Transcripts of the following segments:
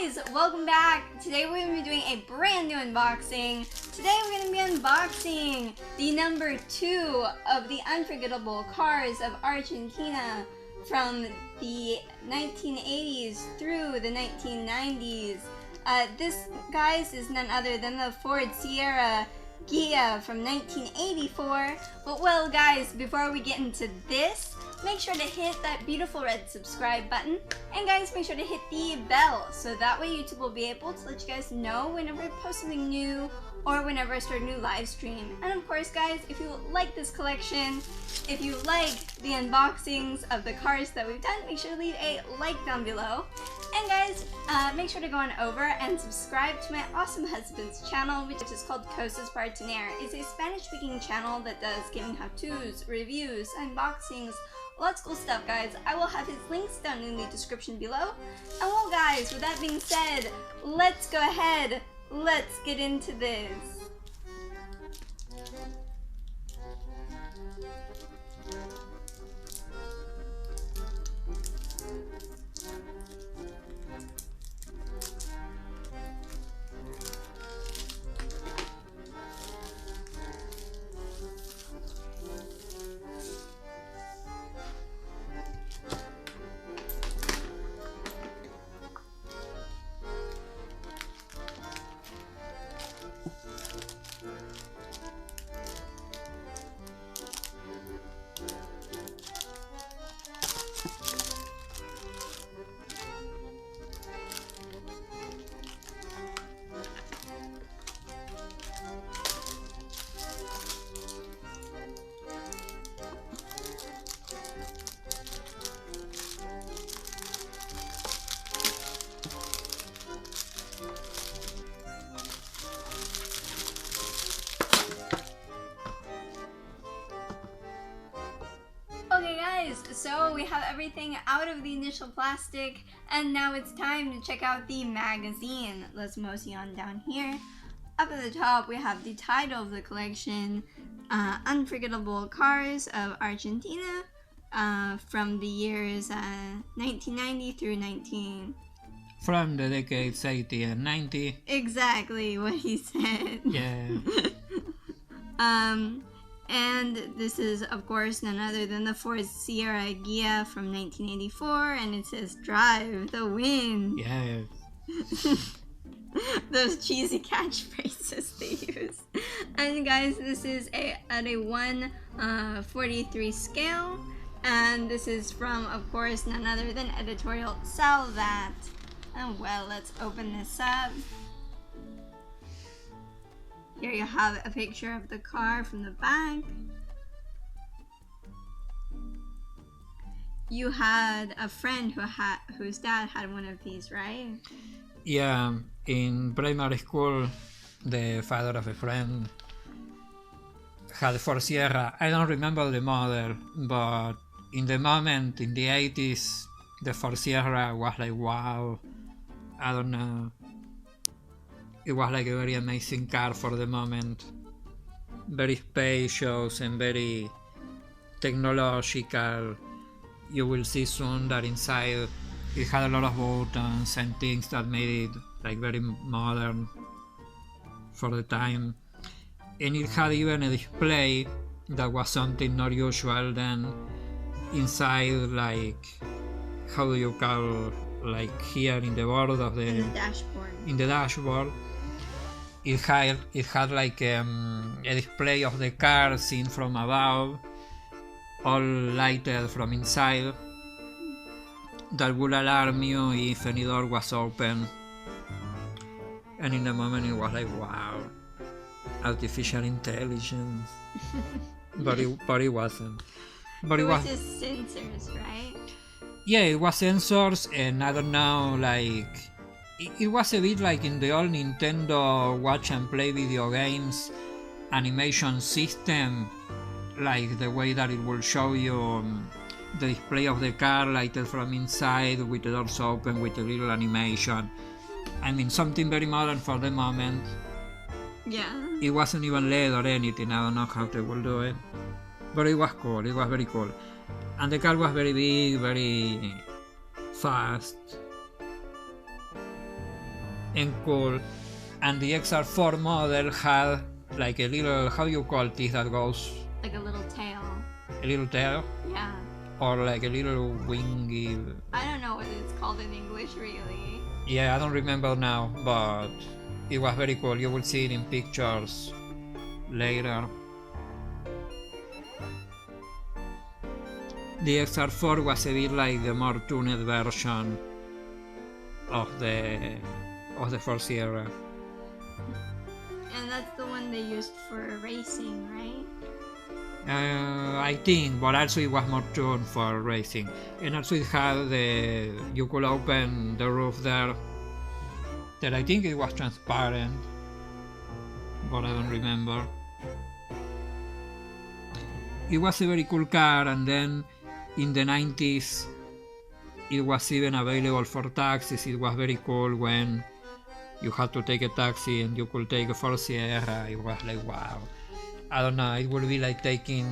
guys, welcome back. Today we're going to be doing a brand new unboxing. Today we're going to be unboxing the number 2 of the unforgettable cars of Argentina from the 1980s through the 1990s. This, guys, is none other than the Ford Sierra Ghia from 1984. But well, guys, before we get into this, make sure to hit that beautiful red subscribe button, and guys, make sure to hit the bell so that way YouTube will be able to let you guys know whenever I post something new or whenever I start a new live stream. And of course, guys, if you like this collection, if you like the unboxings of the cars that we've done, make sure to leave a like down below. And guys, make sure to go on over and subscribe to my awesome husband's channel, which is called CosasParaTener. It's a Spanish-speaking channel that does gaming how-tos, reviews, unboxings, lots of cool stuff, guys. I will have his links down in the description below. And well, guys, with that being said, let's go ahead. Let's get into this. Okay guys, so we have everything out of the initial plastic, and now it's time to check out the magazine. Let's mosey on down here. Up at the top we have the title of the collection, Unforgettable Cars of Argentina, from the years 1990 through From the decades 80 and 90. Exactly what he said. Yeah. And this is, of course, none other than the Ford Sierra Ghia from 1984, and it says, "Drive the wind." Yeah. Those cheesy catchphrases they use. And guys, this is at a 1/43 scale, and this is from, of course, none other than Editorial Salvat. And well, let's open this up. Here you have a picture of the car from the back. You had a friend whose dad had one of these, right? Yeah, in primary school, the father of a friend had Ford Sierra. I don't remember the model, but in the moment, in the 80s, the Ford Sierra was like, wow, I don't know. It was like a very amazing car for the moment. Very spacious and very technological. You will see soon that inside it had a lot of buttons and things that made it like very modern for the time. And it had even a display that was something not usual. Then inside, like, how do you call, like here in the board of the... In the dashboard. In the dashboard. It had like a display of the car seen from above, all lighted from inside, that would alarm you if any door was open. And in the moment it was like, wow, artificial intelligence. but it wasn't. But it was just sensors, right? Yeah, it was sensors, and I don't know, like... It was a bit like in the old Nintendo watch and play video games animation system, like the way that it will show you the display of the car lighted from inside with the doors open with a little animation. I mean, something very modern for the moment. Yeah. It wasn't even LED or anything, I don't know how they will do it. But it was cool, it was very cool. And the car was very big, very fast. and cool. And the XR4 model had like a little, how do you call this that goes? Like a little tail. A little tail? Yeah. Or like a little wingy... I don't know what it's called in English, really. Yeah, I don't remember now, but it was very cool. You will see it in pictures later. The XR4 was a bit like the more tuned version of the Ford Sierra. And that's the one they used for racing, right? I think, but also it was more tuned for racing. And also it had you could open the roof there, that I think it was transparent, but I don't remember. It was a very cool car, and then in the 90s it was even available for taxis. It was very cool when you had to take a taxi and you could take a Ford Sierra. It was like, wow. I don't know, it would be like taking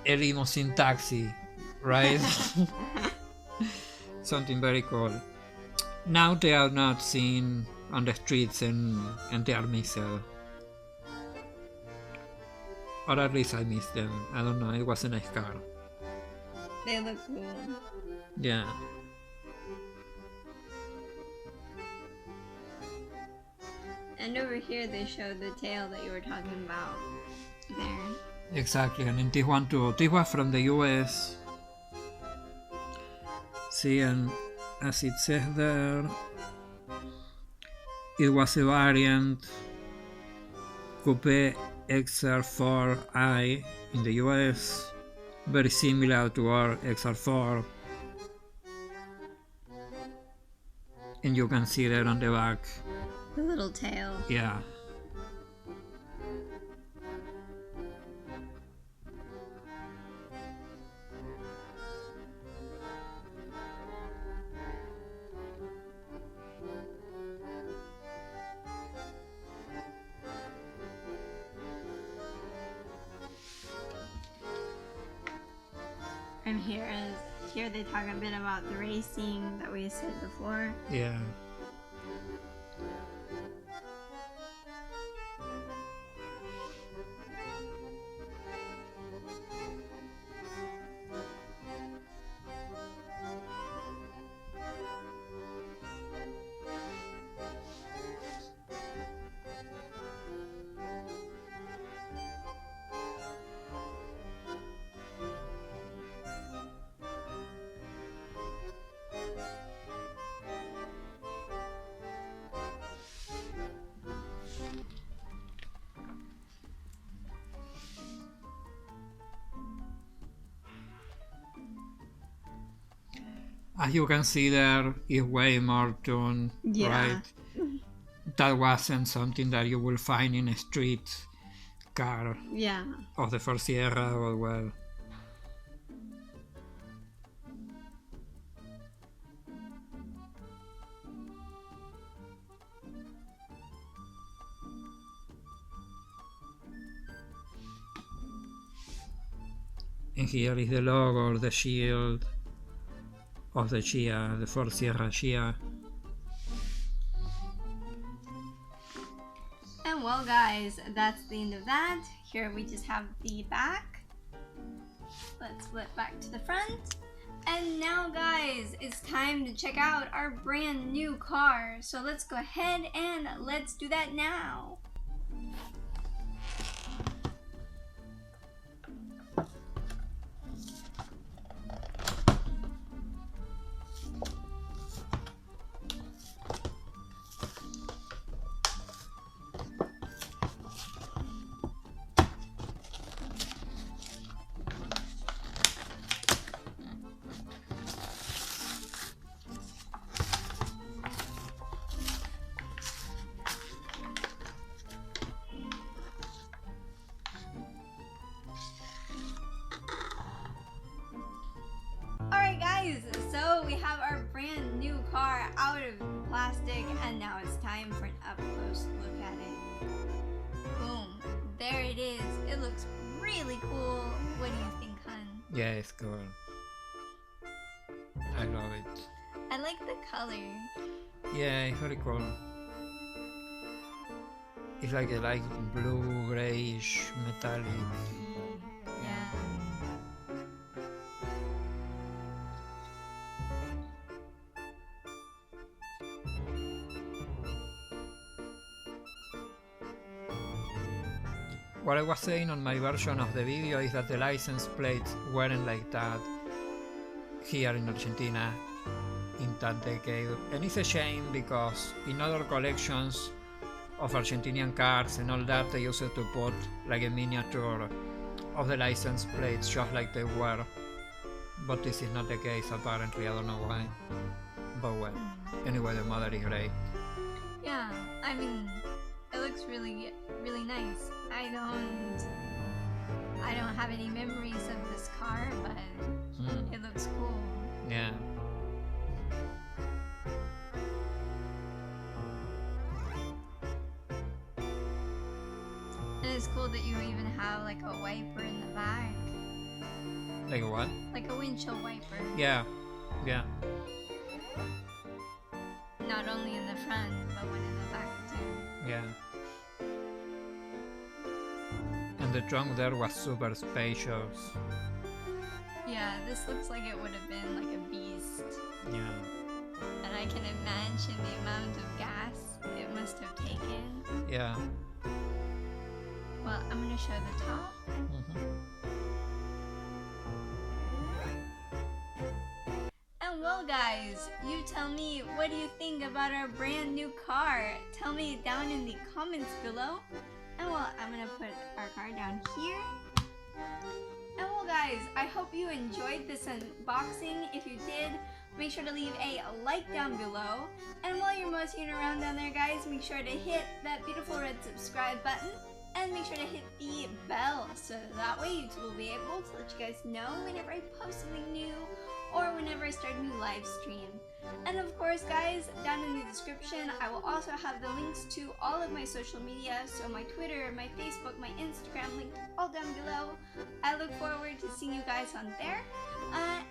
a limousine taxi, right? Something very cool. Now they are not seen on the streets and they are missed. Or at least I miss them. I don't know, it was a nice car. They look cool. Yeah. And over here they show the tail that you were talking about there. Exactly, and in this one too. This was from the US. See, and as it says there, it was a variant Coupe XR4i in the US, very similar to our XR4. And you can see there on the back. The little tail. Yeah. And here they talk a bit about the racing that we said before. Yeah. As you can see there, is way more tuned, Yeah. right? That wasn't something that you will find in a street car Yeah. of the Ford Sierra or well. And here is the logo, the shield of the Ghia, the Ford Sierra Ghia. And well guys, that's the end of that. Here we just have the back. Let's flip back to the front. And now guys, it's time to check out our brand new car. So let's go ahead and let's do that now. Alright guys, so we have our brand new car out of plastic and now it's time for an up close look at it. Boom, there it is. It looks really cool. What do you think, hun? Yeah, it's cool. I love it. I like the color. Yeah, it's very cool. It's like a light blue, grayish, metallic. Yeah. What I was saying on my version of the video is that the license plates weren't like that here in Argentina in that decade. And it's a shame because in other collections of Argentinian cars and all that, they used to put like a miniature of the license plates just like they were. But this is not the case apparently, I don't know why. But well, anyway, the model is great. Yeah, I mean, it looks really, really nice. I don't have any memories of this car, but it looks cool. Yeah. And it's cool that you even have like a wiper in the back. Like what? Like a windshield wiper. Yeah. Yeah. Not only in the front, but one in the back too. Yeah. And the trunk there was super spacious. Yeah, this looks like it would have been like a beast. Yeah. And I can imagine the amount of gas it must have taken. Yeah. Well, I'm gonna show the top. And well guys, you tell me, what do you think about our brand new car? Tell me down in the comments below. And well, I'm gonna put our car down here. And well guys, I hope you enjoyed this unboxing. If you did, make sure to leave a like down below. And while you're moseying around down there guys, make sure to hit that beautiful red subscribe button. And make sure to hit the bell so that way YouTube will be able to let you guys know whenever I post something new or whenever I start a new live stream. And of course guys, down in the description I will also have the links to all of my social media, so my Twitter, my Facebook, my Instagram, linked all down below. I look forward to seeing you guys on there.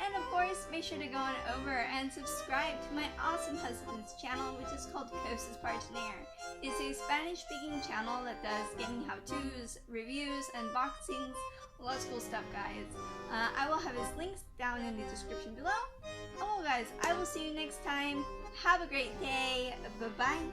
And of course, make sure to go on over and subscribe to my awesome husband's channel, which is called CosasParaTener. It's a Spanish-speaking channel that does gaming how-tos, reviews, unboxings, lots of cool stuff, guys. I will have his links down in the description below. Oh, well, guys, I will see you next time. Have a great day. Bye-bye.